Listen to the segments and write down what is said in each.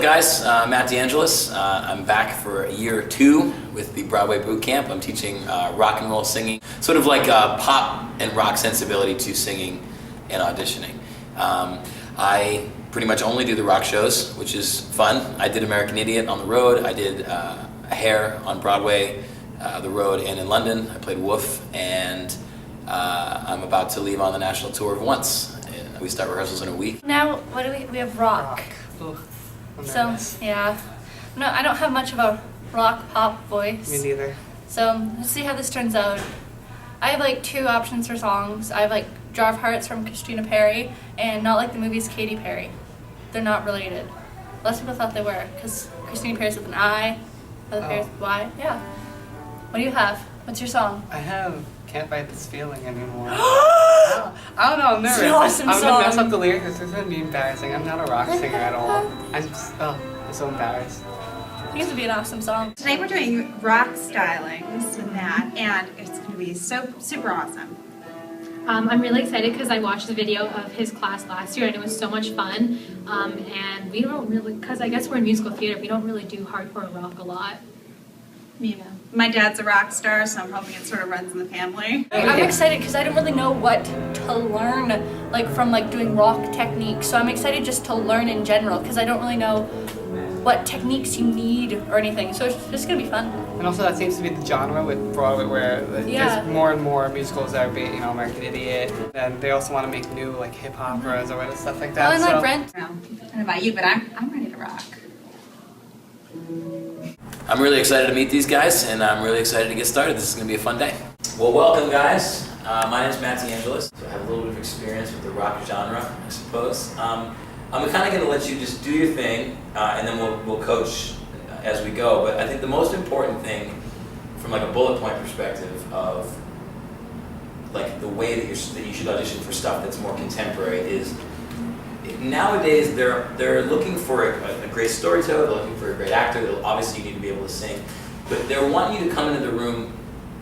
guys? Matt DeAngelis. I'm back for year 2 with the Broadway Boot Camp. I'm teaching rock and roll singing, sort of like pop and rock sensibility to singing and auditioning. I pretty much only do the rock shows, which is fun. I did American Idiot on the road. I did Hair on Broadway, the road, and in London. I played Wolf, and I'm about to leave on the national tour of Once. And we start rehearsals in a week. Now, what do we have rock. So, yeah. No, I don't have much of a rock pop voice. Me neither. So, let's see how this turns out. I have like 2 options for songs. I have like Jar of Hearts from Christina Perri and Not Like the Movie's Katy Perry. They're not related. Lots of people thought they were, because Christina Perri's with an I, other Perri's with Y. Yeah. What do you have? What's your song? I have Can't Fight This Feeling Anymore. I don't know, I'm nervous. It's an awesome I'm song. gonna mess up the lyrics, this is gonna be embarrassing. I'm not a rock singer at all. I'm so embarrassed. I think it would be an awesome song. Today we're doing rock stylings with Matt, and it's going to be super awesome. I'm really excited because I watched the video of his class last year and it was so much fun. And we don't really, because I guess we're in musical theater, we don't really do hardcore rock a lot. You know, my dad's a rock star, so I'm hoping it sort of runs in the family. I'm excited because I don't really know what to learn, like from like doing rock techniques. So I'm excited just to learn in general because I don't really know what techniques you need or anything. So it's just gonna be fun. And also that seems to be the genre with Broadway where there's more and more musicals that are being, you know, American Idiot, and they also want to make new like hip operas or stuff like that. I like Brent. I don't know about you, but I'm ready to rock. I'm really excited to meet these guys, and I'm really excited to get started. This is going to be a fun day. Well, welcome, guys. My name is Matt DeAngelis. So I have a little bit of experience with the rock genre, I suppose. I'm kind of going to let you just do your thing, and then we'll coach as we go. But I think the most important thing, from like a bullet point perspective of like the way that you should audition for stuff that's more contemporary is, nowadays they're looking for a great storyteller, they're looking for a great actor. Obviously you need to be able to sing, but they're wanting you to come into the room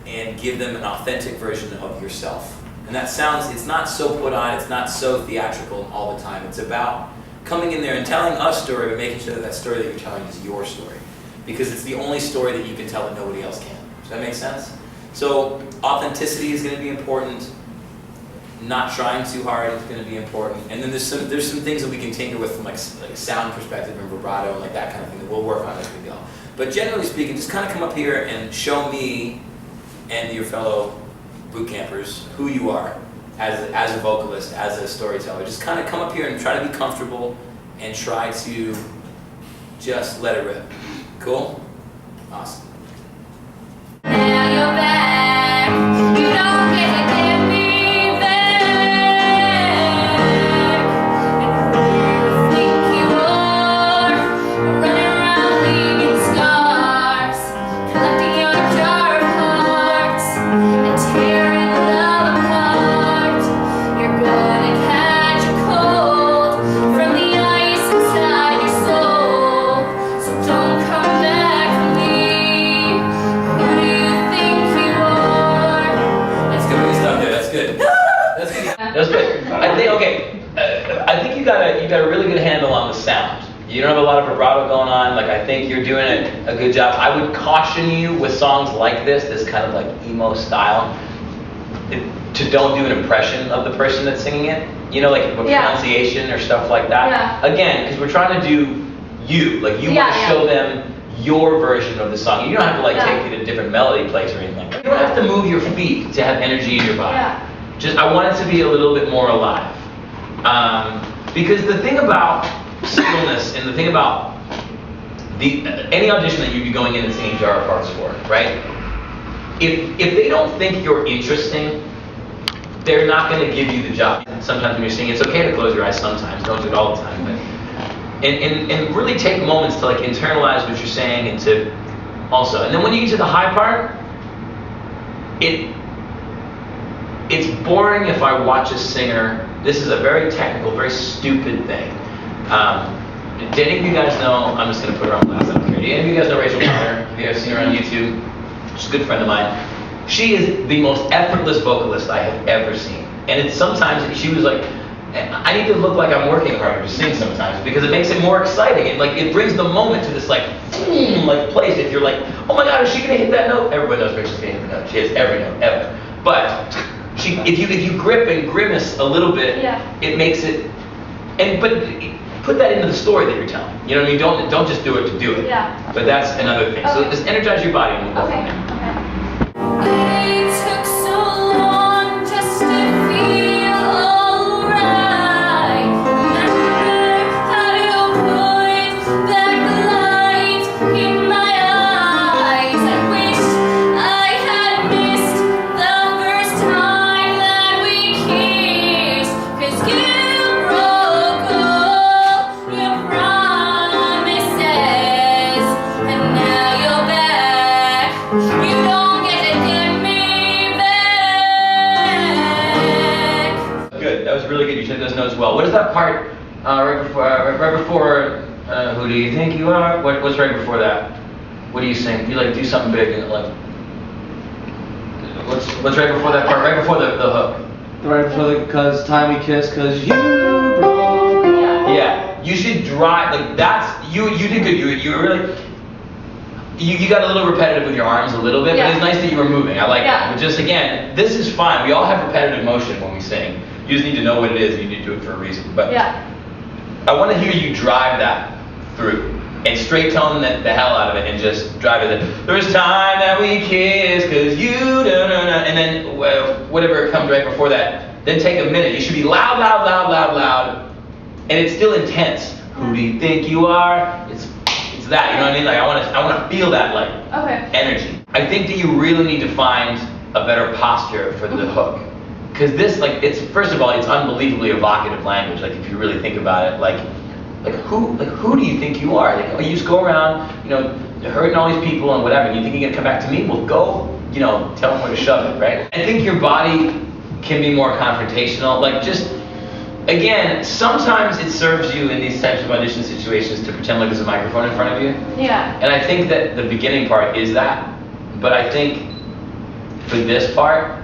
and give them an authentic version of yourself. And that sounds, it's not so put on, it's not so theatrical all the time. It's about coming in there and telling a story, but making sure that that story that you're telling is your story. Because it's the only story that you can tell that nobody else can. Does that make sense? So authenticity is going to be important. Not trying too hard is going to be important, and then there's some things that we can tinker with from like sound perspective and vibrato and like that kind of thing that we'll work on as we go. But generally speaking, just kind of come up here and show me and your fellow boot campers who you are as a vocalist, as a storyteller. Just kind of come up here and try to be comfortable and try to just let it rip. Cool? Awesome. Now you're back. You don't get to give me. That's good. I think you got a really good handle on the sound. You don't have a lot of vibrato going on. Like, I think you're doing a good job. I would caution you with songs like this kind of like emo style, to don't do an impression of the person that's singing it. You know, like with pronunciation or stuff like that. Yeah. Again, because we're trying to do you. Like, you want to show them your version of the song. You don't have to like take it to different melody place or anything like that. You don't have to move your feet to have energy in your body. Just, I want it to be a little bit more alive. Because the thing about stillness and the thing about any audition that you'd be going in and singing Jar of Hearts for, right? If they don't think you're interesting, they're not going to give you the job. Sometimes when you're singing, it's okay to close your eyes sometimes, don't do it all the time, but and really take moments to like internalize what you're saying and to also, and then when you get to the high part, it's boring if I watch a singer. This is a very technical, very stupid thing. Did any of you guys know, I'm just going to put her on blast out here. Do any of you guys know Rachel Connor? Have you ever seen her on YouTube? She's a good friend of mine. She is the most effortless vocalist I have ever seen. And it's sometimes, she was like, I need to look like I'm working harder to sing sometimes because it makes it more exciting. It brings the moment to this like place. If you're like, oh my God, is she gonna hit that note? Everybody knows Rachel's gonna hit the note. She hits every note ever. But if you grip and grimace a little bit, it makes it. But put that into the story that you're telling. You know what I mean? Don't just do it to do it. Yeah. But that's another thing. Okay. So just energize your body and we'll go from there. It took so long just to feel alright. Remember how to put back the light in my eyes. I wish I had missed the first time that we kissed. 'Cause you broke all your promises, and now you're back. You don't get to get me back. Good. That was really good. You took those notes well. What is that part right before? Who do you think you are? What's right before that? What do you sing? You do something big and what's right before that part? Right before the hook. Right before the cause time we kissed, cause you broke. Yeah. You should drive that's you did good. You were really. You got a little repetitive with your arms a little bit, but it's nice that you were moving. I like that. But just again, this is fine. We all have repetitive motion when we sing. You just need to know what it is and you need to do it for a reason. But I want to hear you drive that through and straight tone the hell out of it and just drive it. There's time that we kissed cause you and then whatever comes right before that. Then take a minute. You should be loud, loud, loud, loud, loud. And it's still intense. Who do you think you are? It's that, you know what I mean? I want to feel that energy. I think that you really need to find a better posture for the hook, because this it's first of all it's unbelievably evocative language. If you really think about it, who do you think you are? You just go around, hurting all these people and whatever. And you think you're gonna come back to me? Well, go, tell them where to shove it, right? I think your body can be more confrontational. Again, sometimes it serves you in these types of audition situations to pretend like there's a microphone in front of you. Yeah. And I think that the beginning part is that, but I think for this part,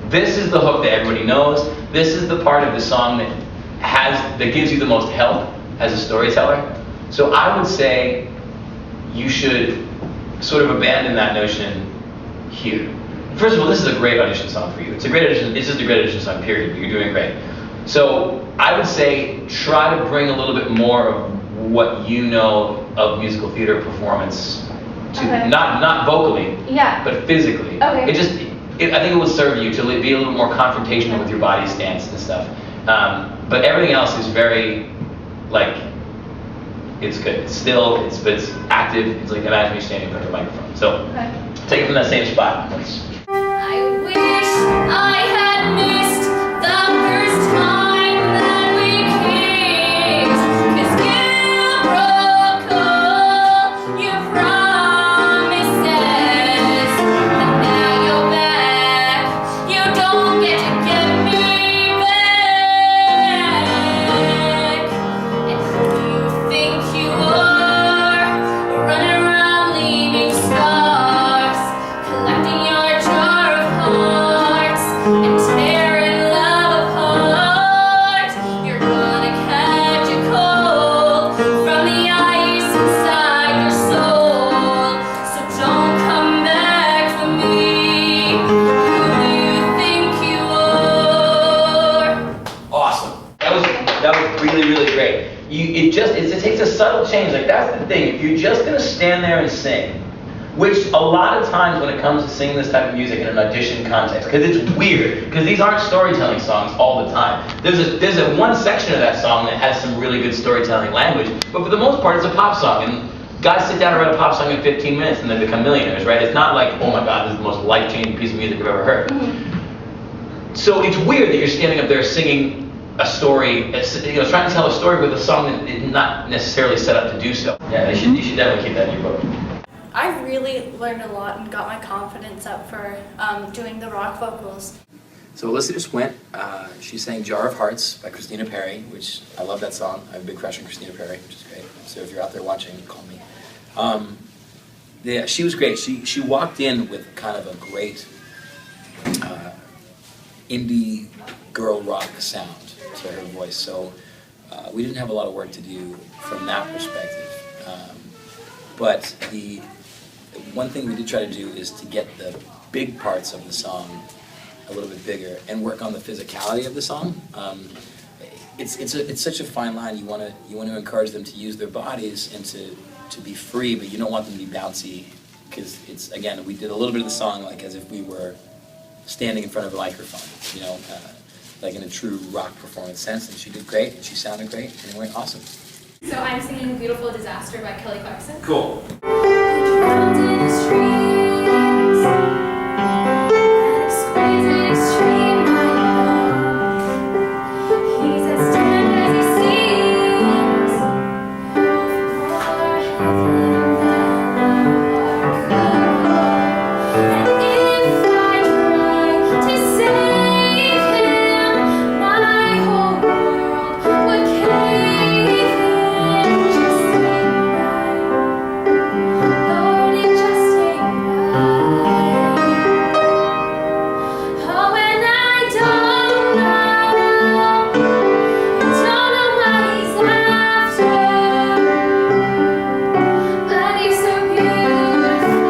this is the hook that everybody knows. This is the part of the song that gives you the most help as a storyteller. So I would say you should sort of abandon that notion here. First of all, this is a great audition song for you. It's a great audition. It's just a great audition song, period. You're doing great. So I would say try to bring a little bit more of what you know of musical theater performance to not vocally, but physically. Okay. I think it will serve you to be a little more confrontational with your body stance and stuff. But everything else is very it's good. It's still, it's active. It's imagine you standing in front of a microphone. So take it from that same spot. I wish I had missed the first time that we kissed, 'cause you broke all your promises, and now you're back. You don't get to get me back. And who you think you are, running around leaving scars, collecting your jar of hearts and tearing love apart. You're gonna catch a cold from the ice inside your soul. So don't come back for me. Who do you think you are? Awesome. That was really, really great. It takes a subtle change. That's the thing. If you're just gonna stand there and sing, which a lot of times when it comes to singing this type of music in an audition context, because it's weird, because these aren't storytelling songs all the time. There's a one section of that song that has some really good storytelling language, but for the most part it's a pop song, and guys sit down and write a pop song in 15 minutes and they become millionaires, right? It's not like, oh my God, this is the most life-changing piece of music I've ever heard. So it's weird that you're standing up there singing a story, trying to tell a story with a song that is not necessarily set up to do so. Yeah, you should definitely keep that in your book. I've really learned a lot and got my confidence up for doing the rock vocals. So Alyssa just went. She sang Jar of Hearts by Christina Perri, which I love that song. I have a big crush on Christina Perri, which is great. So if you're out there watching, call me. Yeah, she was great. She walked in with kind of a great indie girl rock sound to her voice. So we didn't have a lot of work to do from that perspective. But the one thing we did try to do is to get the big parts of the song a little bit bigger and work on the physicality of the song. It's such a fine line. You want to encourage them to use their bodies and to be free, but you don't want them to be bouncy, because it's, again, we did a little bit of the song like as if we were standing in front of a microphone, you know, like in a true rock performance sense. And she did great, and she sounded great, and it went awesome. So I'm singing Beautiful Disaster by Kelly Clarkson. Cool. Drowned in the streams, an exquisite extreme I know. He's as damned as he seems, for heaven than our could hope. And if I try to save him, my whole world would cave in. Just say Lord, it just ain't right. Oh, and I don't know what he's after, but he's so beautiful,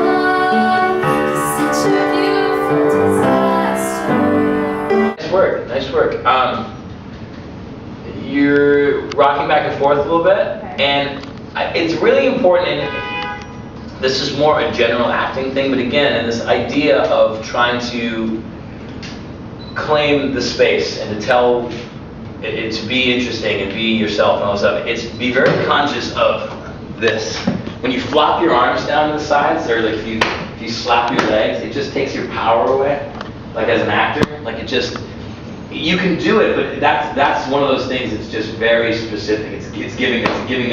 he's such a beautiful disaster. Nice work, nice work. You're rocking back and forth a little bit, and it's really important, and this is more a general acting thing, but again, and this idea of trying to claim the space and to tell it to be interesting and be yourself and all this stuff, it's be very conscious of this. When you flop your arms down to the sides, or like if you slap your legs, it just takes your power away, like as an actor, like it just, you can do it, but that's one of those things that's just very specific. It's giving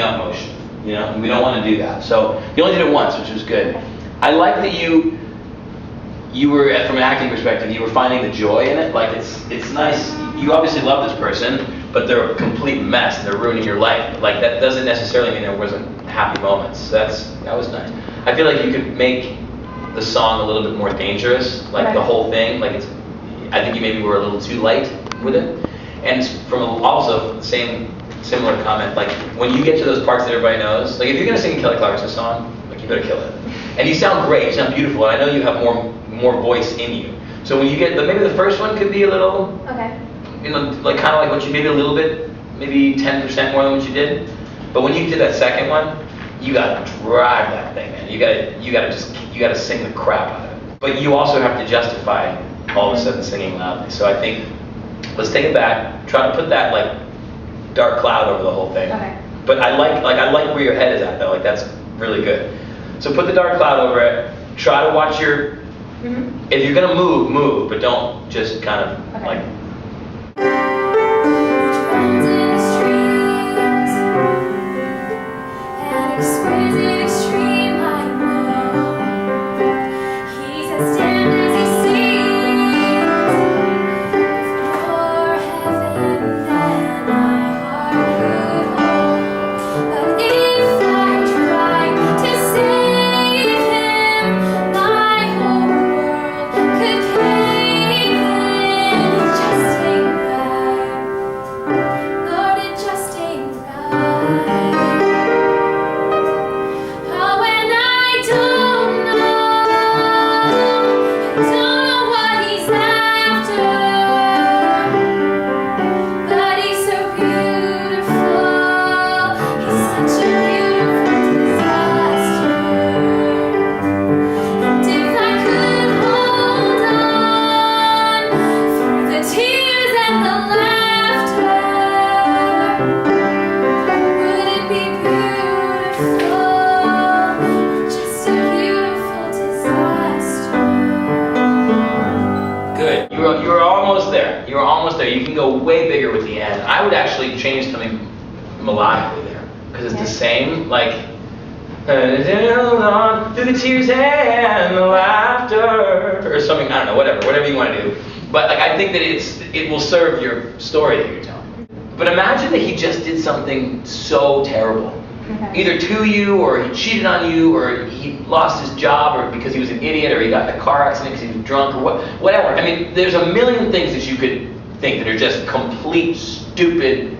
up motion, you know, and we don't want to do that. So you only did it once, which was good. I like that you were, from an acting perspective, you were finding the joy in it. Like it's nice. You obviously love this person, but they're a complete mess and they're ruining your life. But like that doesn't necessarily mean there wasn't happy moments. So that was nice. I feel like you could make the song a little bit more dangerous, like the whole thing. Like I think you maybe were a little too light with it. And from also similar comment, like when you get to those parts that everybody knows, like if you're gonna sing a Kelly Clarkson song, like you better kill it. And you sound great, you sound beautiful, and I know you have more voice in you. So when you get maybe the first one could be a little, you know, like kind of like what you maybe a little bit, maybe 10% more than what you did. But when you did that second one, you gotta drive that thing, man. You gotta sing the crap out of it. But you also have to justify all of a sudden singing loudly. So I think let's take it back. Try to put that like dark cloud over the whole thing. Okay. But I like where your head is at though. Like that's really good. So put the dark cloud over it. Try to watch your. If you're gonna move, but don't just kind of like. Drowned in the streams, an exquisite extreme I know. He's as damned as he seems, for heaven than our heart could hold. But if I try to save him, my whole world could cave in. It just ain't right. Lord, it just ain't right. Oh, and I don't know what he's after, but he's so beautiful, he's such a beautiful disaster. And if I could hold on through the tears and the laughter, would it be beautiful, just a beautiful disaster? Good. You were almost there. You were almost there. You can go way bigger with the end. I would actually change something melodically there, because it's the same, like hold on through the tears and the laughter, or something. I don't know, whatever you want to do. But like, I think that it will serve your story that you're telling. But imagine that he just did something so terrible. Either to you, or he cheated on you, or he lost his job, or because he was an idiot, or he got in a car accident because he was drunk, or whatever. I mean, there's a million things that you could think that are just complete stupid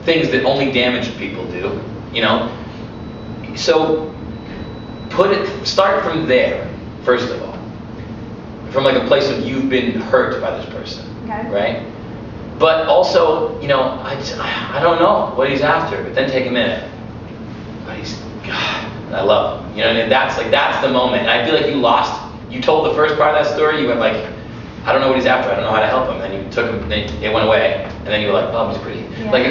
things that only damaged people do, you know? So start from there, first of all. From like a place of you've been hurt by this person, Okay. right? But also, you know, I don't know what he's after, but then take a minute. But God, I love him. You know what I mean? That's the moment. And I feel like you told the first part of that story, you went like, I don't know what he's after, I don't know how to help him. Then you took him, then it went away, and then you were like, oh, he's pretty. Yeah. Like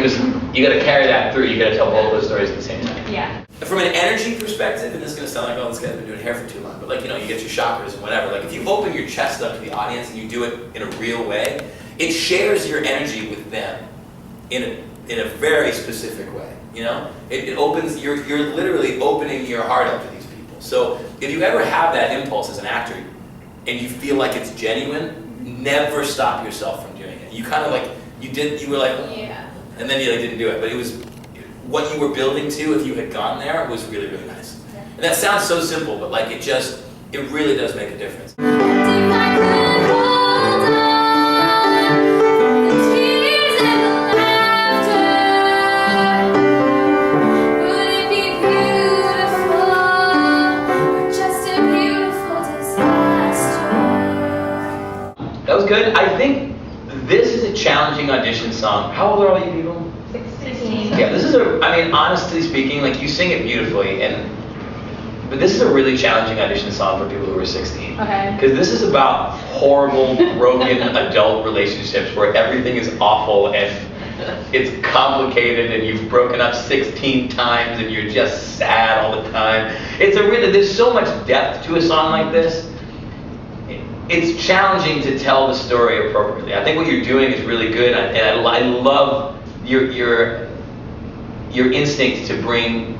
you gotta carry that through, you gotta tell both those stories at the same time. Yeah. From an energy perspective, and this is gonna sound like, oh, this guy's been doing hair for too long, but like, you know, you get your chakras and whatever, like if you open your chest up to the audience and you do it in a real way, it shares your energy with them in a very specific way, you know? It opens, you're literally opening your heart up to these people. So if you ever have that impulse as an actor and you feel like it's genuine, never stop yourself from doing it. You kind of like, you were like, oh, Yeah. and then you like didn't do it, but it was, what you were building to, if you had gone there, was really, really nice. And that sounds so simple, but like it really does make a difference. If I could hold on from the tears and the laughter, would it be beautiful or just a beautiful disaster? That was good. I think this is a challenging audition song. How old are all you people? 16. Yeah, this is I mean, honestly speaking, like you sing it beautifully, but this is a really challenging audition song for people who are 16. Okay. Because this is about horrible, broken adult relationships where everything is awful and it's complicated and you've broken up 16 times and you're just sad all the time. There's so much depth to a song like this. It's challenging to tell the story appropriately. I think what you're doing is really good, and I love your instinct to bring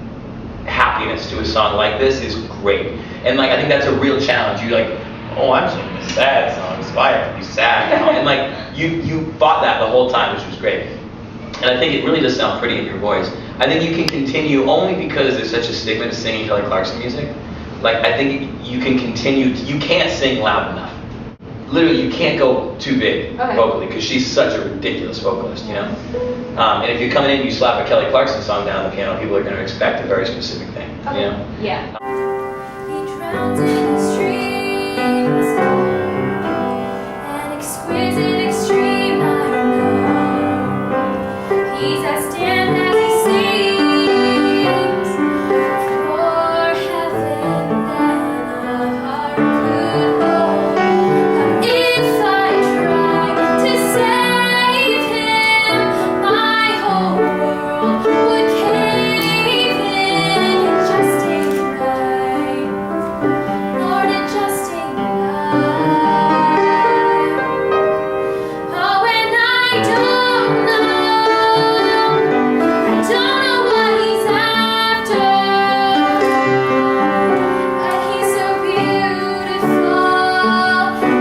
happiness to a song like this is great. And like I think that's a real challenge. You're like, oh, I'm singing a sad song, so I have to be sad now. And like you fought that the whole time, which was great. And I think it really does sound pretty in your voice. I think you can continue only because there's such a stigma to singing Kelly Clarkson music. Like I think you can continue. You can't sing loud enough. Literally, you can't go too big vocally because she's such a ridiculous vocalist, you know? And if you're coming in and you slap a Kelly Clarkson song down on the piano, people are going to expect a very specific thing, you know? Yeah. He drowns in his dreams, an exquisite extreme, I know. He's as damned as he seems, for heaven than a heart could hold. If I tried to save him, my whole world would cave in. It just ain't right, Lord, it just ain't right. Oh, and I don't know what he's after, but he's so beautiful,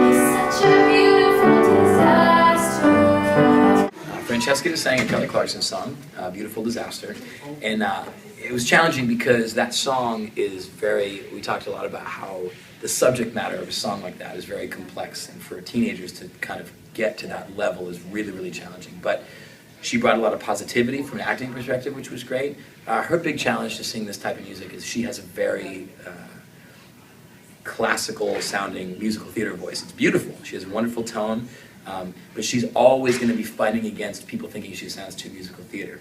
he's such a beautiful disaster. Francesca just sang a Kelly Clarkson song, Beautiful Disaster. And it was challenging because that song is we talked a lot about how the subject matter of a song like that is very complex. And for teenagers to kind of get to that level is really, really challenging. But she brought a lot of positivity from an acting perspective, which was great. Her big challenge to sing this type of music is she has a very classical sounding musical theater voice. It's beautiful. She has a wonderful tone, but she's always going to be fighting against people thinking she sounds too musical theater.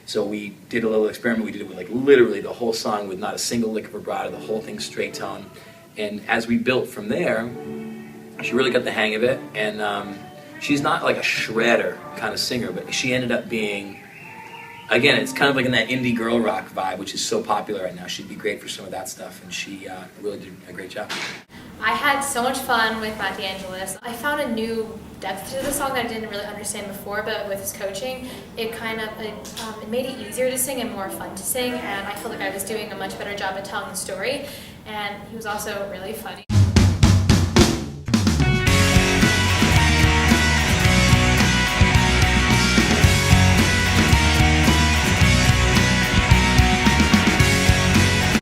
So we did a little experiment. We did it with like literally the whole song with not a single lick of vibrato, the whole thing straight tone. And as we built from there, she really got the hang of it. And she's not like a shredder kind of singer, but she ended up being, again, it's kind of like in that indie girl rock vibe, which is so popular right now. She'd be great for some of that stuff, and she really did a great job. I had so much fun with Matt DeAngelis. I found a new depth to the song that I didn't really understand before, but with his coaching, it made it easier to sing and more fun to sing, and I felt like I was doing a much better job at telling the story, and he was also really funny.